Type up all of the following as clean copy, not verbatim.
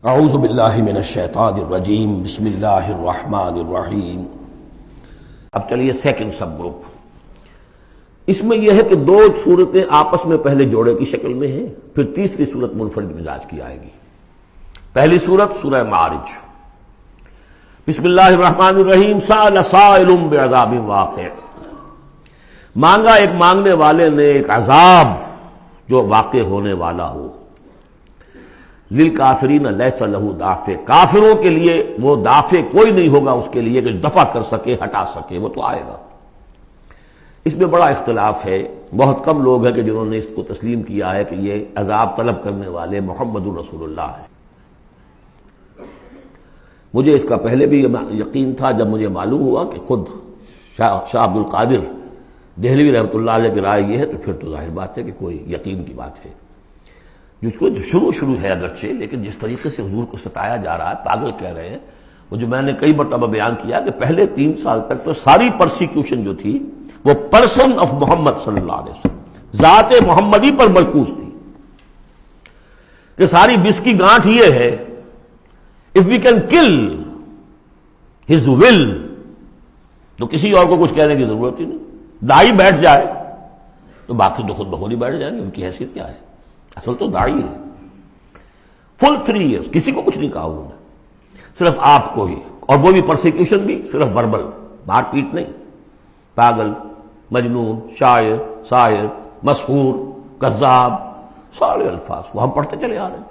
اعوذ باللہ من الشیطان الرجیم بسم اللہ الرحمن الرحیم۔ اب چلیے سیکنڈ سب گروپ، اس میں یہ ہے کہ دو صورتیں آپس میں پہلے جوڑے کی شکل میں ہیں، پھر تیسری صورت منفرد مزاج کی آئے گی۔ پہلی صورت سورہ معارج، بسم اللہ الرحمن الرحیم۔ سأل سائل بعذاب واقع، مانگا ایک مانگنے والے نے ایک عذاب جو واقع ہونے والا ہو۔ للکافرین لیس لہ دافع، کافروں کے لیے وہ دافع کوئی نہیں ہوگا اس کے لیے کہ دفع کر سکے، ہٹا سکے، وہ تو آئے گا۔ اس میں بڑا اختلاف ہے، بہت کم لوگ ہیں کہ جنہوں نے اس کو تسلیم کیا ہے کہ یہ عذاب طلب کرنے والے محمد الرسول اللہ ہیں۔ مجھے اس کا پہلے بھی یقین تھا، جب مجھے معلوم ہوا کہ خود شاہ عبد القادر دہلوی رحمۃ اللہ علیہ کی رائے یہ ہے، تو پھر تو ظاہر بات ہے کہ کوئی یقین کی بات ہے، جس کو شروع ہے اگرچہ، لیکن جس طریقے سے حضور کو ستایا جا رہا ہے، پاگل کہہ رہے ہیں۔ وہ جو میں نے کئی مرتبہ بیان کیا کہ پہلے 3 سال تک تو ساری پرسیکیوشن جو تھی وہ پرسن آف محمد صلی اللہ علیہ وسلم، ذات محمدی پر مرکوز تھی، کہ ساری بس کی گانٹھ یہ ہے if we can kill his will تو کسی اور کو کچھ کہنے کی ضرورت ہی نہیں۔ داعی بیٹھ جائے تو باقی تو خود بخود ہی بیٹھ جائیں گے، ان کی حیثیت کیا ہے؟ اصل تو داعی ہے۔ فل 3 ایئرس کسی کو کچھ نہیں کہا انہوں نے، صرف آپ کو ہی، اور وہ بھی پرسیکیوشن بھی صرف وربل، مار پیٹ نہیں۔ پاگل، مجنون، شاعر، ساحر، مسحور، کذاب، سارے الفاظ وہ ہم پڑھتے چلے آ رہے ہیں۔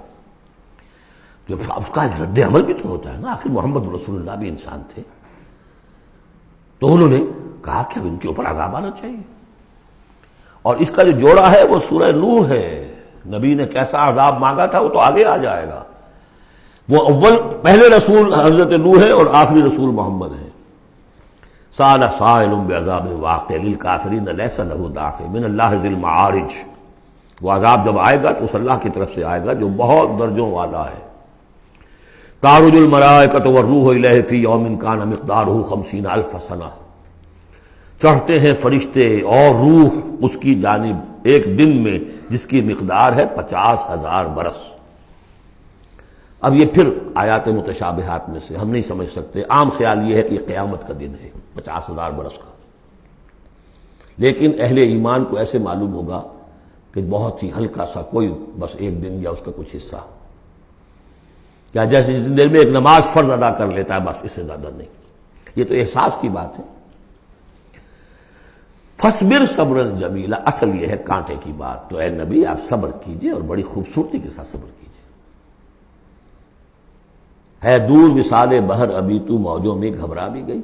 جب اس کا رد عمل بھی تو ہوتا ہے نا، آخر محمد رسول اللہ بھی انسان تھے، تو انہوں نے کہا کہ اب ان کے اوپر عذاب آنا چاہیے۔ اور اس کا جو جوڑا ہے وہ سورہ نوح ہے۔ نبی نے کیسا عذاب مانگا تھا وہ تو آگے آ جائے گا۔ وہ پہلے رسول حضرت نوح ہے اور آخری رسول محمد ہے۔ سأل سائل بعذاب واقع للکافرین لیس لہ دافع من اللہ ذی المعارج، وہ عذاب جب آئے گا تو اس اللہ کی طرف سے آئے گا جو بہت درجوں والا ہے۔ تعرج الملائکۃ والروح الیہ فی یوم کان مقدارہ 50,000 سنہ، چڑھتے ہیں فرشتے اور روح اس کی جانب ایک دن میں جس کی مقدار ہے 50,000 برس۔ اب یہ پھر آیات متشابہات میں سے ہم نہیں سمجھ سکتے، عام خیال یہ ہے کہ یہ قیامت کا دن ہے 50,000 برس کا، لیکن اہل ایمان کو ایسے معلوم ہوگا کہ بہت ہی ہلکا سا، کوئی بس ایک دن یا اس کا کچھ حصہ، یا جیسے جتنی دیر میں ایک نماز فرض ادا کر لیتا ہے بس، اس سے زیادہ نہیں۔ یہ تو احساس کی بات ہے۔ فَاصْبِرْ صبرا جمیلا، اصل یہ ہے کانٹے کی بات، تو اے نبی آپ صبر کیجئے اور بڑی خوبصورتی کے ساتھ صبر کیجئے۔ ہے دور وصال بحر ابھی تو موجوں میں گھبرا بھی گئی۔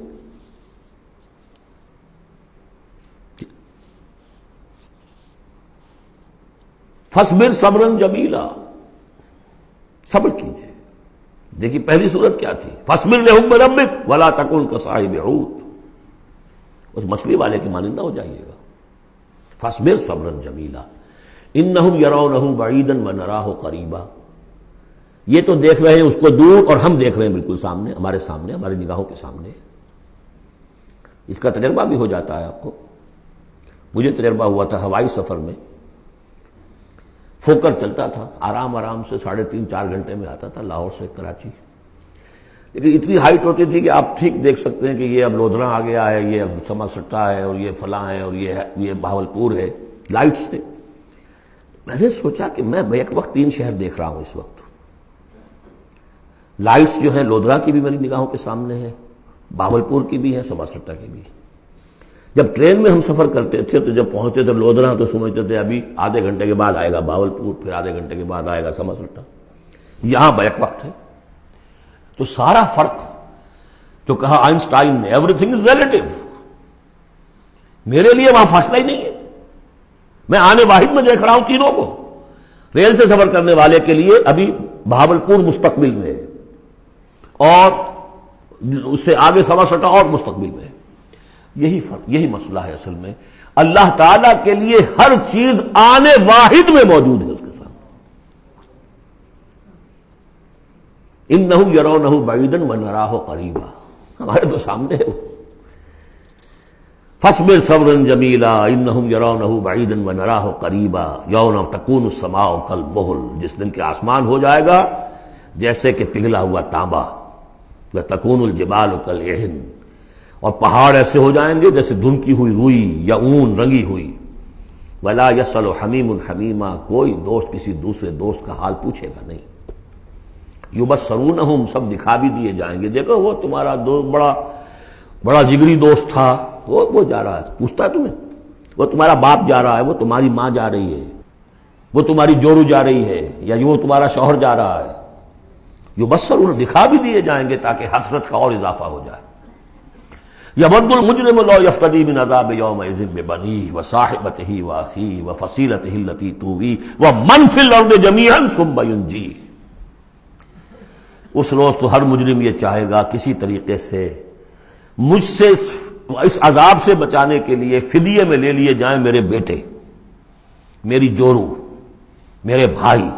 فَاصْبِرْ صبرا جمیلا، صبر کیجئے۔ دیکھیے پہلی صورت کیا تھی؟ فَاصْبِرْ لِحُکْمِ رَبِّكَ وَلَا تَكُنْ كَصَاحِبِ حوت، اس مچھلی والے کی مانندہ ہو جائیے گا۔ فَاصْبِرْ صَبْرًا جَمِيلًا إِنَّهُمْ يَرَوْنَهُ بَعِيدًا وَنَرَاهُ قَرِيبًا، یہ تو دیکھ رہے ہیں اس کو دور اور ہم دیکھ رہے ہیں بالکل سامنے، ہمارے سامنے، ہماری نگاہوں کے سامنے۔ اس کا تجربہ بھی ہو جاتا ہے آپ کو۔ مجھے تجربہ ہوا تھا ہوائی سفر میں، فوکر چلتا تھا، آرام سے 3.5-4 گھنٹے میں آتا تھا لاہور سے کراچی، لیکن اتنی ہائٹ ہوتی تھی کہ آپ ٹھیک دیکھ سکتے ہیں کہ یہ اب لودھرا آ گیا ہے، یہ اب سما سٹا ہے، اور یہ فلاں ہے، اور یہ بہاولپور ہے، لائٹ سے۔ میں نے سوچا کہ میں ایک وقت 3 شہر دیکھ رہا ہوں اس وقت۔ لائٹس جو ہیں لودھرا کی بھی میری نگاہوں کے سامنے ہے، بہاولپور کی بھی ہے، سما سٹا کی بھی ہے۔ جب ٹرین میں ہم سفر کرتے تھے تو جب پہنچتے تھے لودھرا تو سمجھتے تھے ابھی آدھے گھنٹے کے بعد آئے گا بہاولپور، پھر آدھے گھنٹے کے بعد آئے گا سما سٹا۔ یہاں بیک وقت ہے، تو سارا فرق جو کہا آئنسٹائن نے، ایوری تھنگ از ریلیٹو، میرے لیے وہاں فاصلہ ہی نہیں ہے۔ میں آنے واحد میں دیکھ رہا ہوں تینوں کو۔ ریل سے سفر کرنے والے کے لیے ابھی بہاولپور مستقبل میں ہے، اور اس سے آگے سما سٹا اور مستقبل میں ہے۔ یہی فرق، یہی مسئلہ ہے اصل میں۔ اللہ تعالیٰ کے لیے ہر چیز آنے واحد میں موجود ہے اس کے سامنے۔ انہم یرونہ بعیدا ونراہ قریبا، ہمارے تو سامنے ہے۔ فاصبر صبرا جمیلا انہم یرونہ بعیدا ونراہ قریبا یوم تکون السماء کالمہل، جس دن کہ آسمان ہو جائے گا جیسے کہ پگھلا ہوا تانبا، وَتَكُونُ الْجِبَالُ كَالْعِهْنِ، اور پہاڑ ایسے ہو جائیں گے جیسے دھنکی ہوئی روئی یا اون رنگی ہوئی۔ وَلَا يَسْأَلُ حَمِيمٌ حَمِيمًا، کوئی دوست کسی دوسرے دوست کا حال پوچھے گا نہیں۔ يُبَصَّرُونَهُمْ، سب دکھا بھی دیے جائیں گے، دیکھو وہ تمہارا دوست بڑا جگری دوست تھا، وہ جا رہا ہے، پوچھتا ہے تمہیں؟ وہ تمہارا باپ جا رہا ہے، وہ تمہاری ماں جا رہی ہے، وہ تمہاری جورو جا رہی ہے، یا وہ تمہارا شوہر جا رہا ہے۔ یبصرون، دکھا بھی دیے جائیں گے تاکہ حسرت کا اور اضافہ ہو جائے۔ یود المجرم لو یفتدی من عذاب یومئذ ببنیہ وصاحبتہ واخیہ وفصیلتہ التی تؤویہ ومن فی الارض جمیعا ثم ینجیہ، اس روز تو ہر مجرم یہ چاہے گا کسی طریقے سے مجھ سے اس عذاب سے بچانے کے لیے فدیے میں لے لیے جائیں میرے بیٹے، میری جورو، میرے بھائی،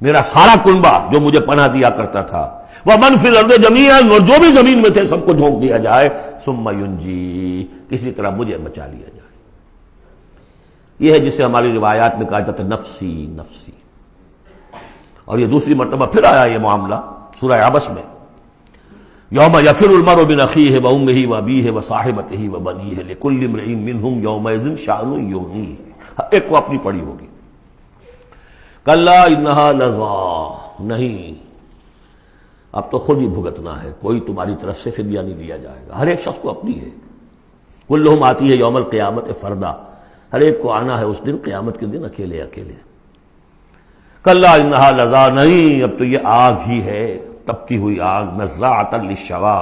میرا سارا کنبہ جو مجھے پناہ دیا کرتا تھا، وَمَنْ فِي الْأَرْضِ جَمِيعًا، اور جو بھی زمین میں تھے سب کو جھونک دیا جائے، ثُمَّ يُنْجِي، کسی طرح مجھے بچا لیا جائے۔ یہ ہے جسے ہماری روایات میں کہا جاتا ہے نفسی نفسی، اور یہ دوسری مرتبہ پھر آیا یہ معاملہ سورہ عبس میں، یوم یفر المرء من اخیہ وامہ وابیہ وصاحبتہ وبنیہ لکل امرئ منہم یومئذ شأن یغنیہ، ایک کو اپنی پڑی ہوگی۔ کلا انہا لظیٰ، نہیں، اب تو خود ہی بھگتنا ہے، کوئی تمہاری طرف سے فدیہ نہیں لیا جائے گا، ہر ایک شخص کو اپنی ہے۔ کلہم آتی ہے یوم القیامت فردا، ہر ایک کو آنا ہے اس دن، قیامت کے دن اکیلے اکیلے۔ کلا انہا لظیٰ، نہیں، اب تو یہ آگ ہی ہے، تپتی ہوئی آگ، نزاعۃ للشوا،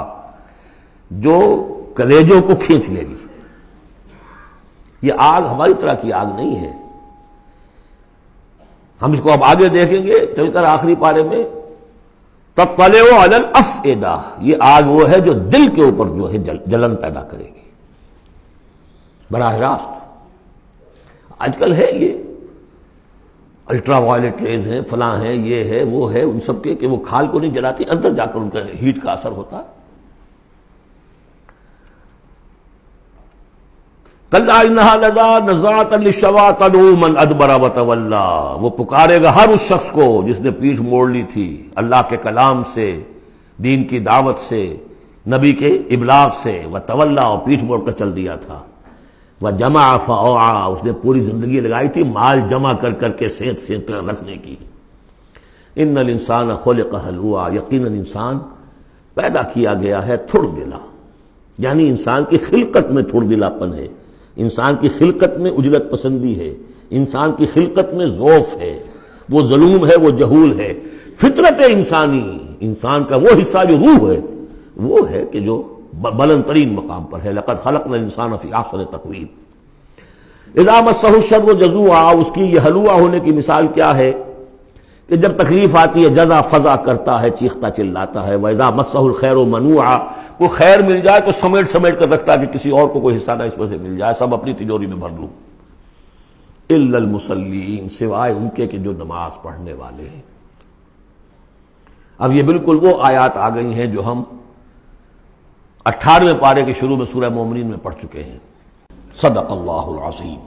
جو کلیجوں کو کھینچ لے گی۔ یہ آگ ہماری طرح کی آگ نہیں ہے، ہم اس کو اب آگے دیکھیں گے چل کر آخری پارے میں، تطلع علی الافئدہ، یہ آگ وہ ہے جو دل کے اوپر جو ہے جلن پیدا کرے گی براہ راست۔ آج کل ہے یہ الٹرا وائلٹ ریز ہیں، فلاں ہیں، یہ ہے وہ ہے، ان سب کے کہ وہ کھال کو نہیں جلاتی، اندر جا کر ان کا ہیٹ کا اثر ہوتا ہے۔ کلا انہا لظیٰ نزاعۃ للشوا تدعو من ادبر وتولی، وہ پکارے گا ہر اس شخص کو جس نے پیٹھ موڑ لی تھی اللہ کے کلام سے، دین کی دعوت سے، نبی کے ابلاغ سے، وتولی، اور پیٹھ موڑ کر چل دیا تھا، وجمع فاوعى، اس نے پوری زندگی لگائی تھی مال جمع کر کر کے سینت سینت کر رکھنے کی۔ ان الانسان خلق ہلوعا، یقیناً انسان پیدا کیا گیا ہے تھڑ دلا، یعنی انسان کی خلقت میں تھڑ دلاپن ہے، انسان کی خلقت میں اجلت پسندی ہے، انسان کی خلقت میں ضعف ہے، وہ ظلوم ہے، وہ جہول ہے۔ فطرت انسانی، انسان کا وہ حصہ جو روح ہے، وہ ہے کہ جو بلند ترین مقام پر ہے۔ لقد خلقنا الانسان فی احسن تقویم۔ اذا مسہ الشر جزوعا، اس کی یہ ہلوعا ہونے کی مثال کیا ہے کہ جب تکلیف آتی ہے جزا فضا کرتا ہے، چیختا چلاتا ہے۔ وَإِذَا مَسَّهُ الْخَيْرُ مَنُوعًا، کوئی خیر مل جائے تو سمیٹ سمیٹ کر رکھتا ہے کہ کسی اور کو کوئی حصہ نہ اس میں سے مل جائے، سب اپنی تجوری میں بھر لوں۔ إِلَّا الْمُصَلِّينَ، سوائے ان کے کہ جو نماز پڑھنے والے ہیں۔ اب یہ بالکل وہ آیات آ گئی ہیں جو ہم 18ویں پارے کے شروع میں سورہ مومنین میں پڑھ چکے ہیں۔ صدق اللہ العظیم۔